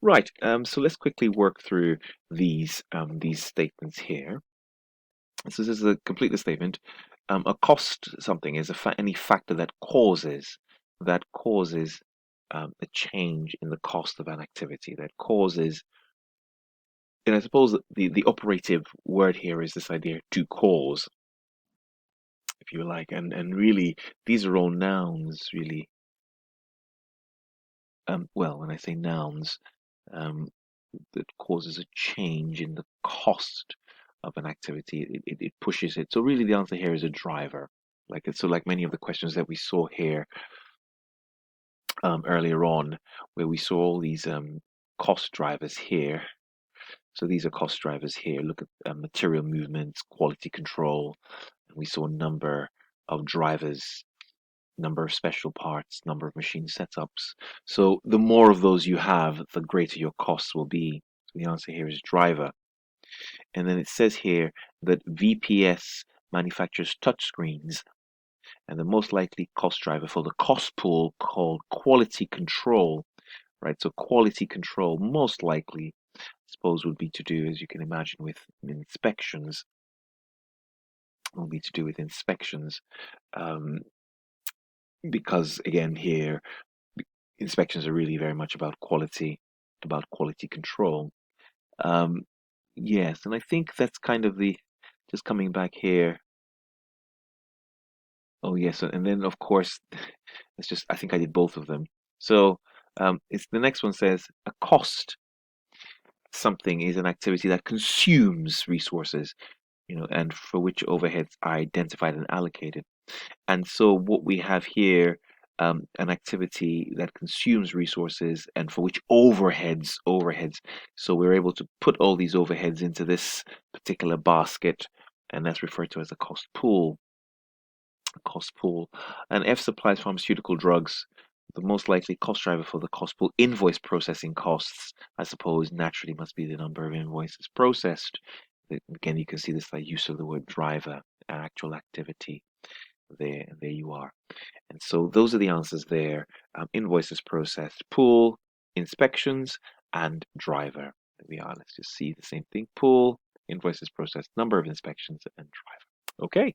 Right. So let's quickly work through these statements here. So this is a complete the statement. A cost something is any factor that causes a change in the cost of an activity that causes. And I suppose that the operative word here is this idea to cause, if you like, and really these are all nouns, really. Well, when I say nouns, um, that causes a change in the cost of an activity. It pushes it. So really, the answer here is a driver. Like many of the questions that we saw here earlier on, where we saw all these cost drivers here. So these are cost drivers here. Look at material movements, quality control. And we saw a number of drivers, number of special parts, number of machine setups. So the more of those you have, the greater your costs will be. So the answer here is driver. And then it says here that VPS manufactures touchscreens, and the most likely cost driver for the cost pool called quality control, right? So quality control most likely, I suppose, would be to do, as you can imagine, with inspections. Will be to do with inspections, um, because again here inspections are really very much about quality control. Um, yes, and I think that's kind of the just coming back here. Oh yes, and then of course, it's just I think I did both of them. So it's the next one says a cost something is an activity that consumes resources, and for which overheads are identified and allocated. And so what we have here, an activity that consumes resources and for which overheads. So we're able to put all these overheads into this particular basket, and that's referred to as a cost pool. Cost pool. And F supplies pharmaceutical drugs. The most likely cost driver for the cost pool invoice processing costs, I suppose, naturally must be the number of invoices processed. Again, you can see this by use of the word driver, actual activity. There you are. And so those are the answers there. Invoices processed, pool, inspections, and driver. There we are. Let's just see the same thing. Pool, invoices processed, number of inspections, and driver. Okay.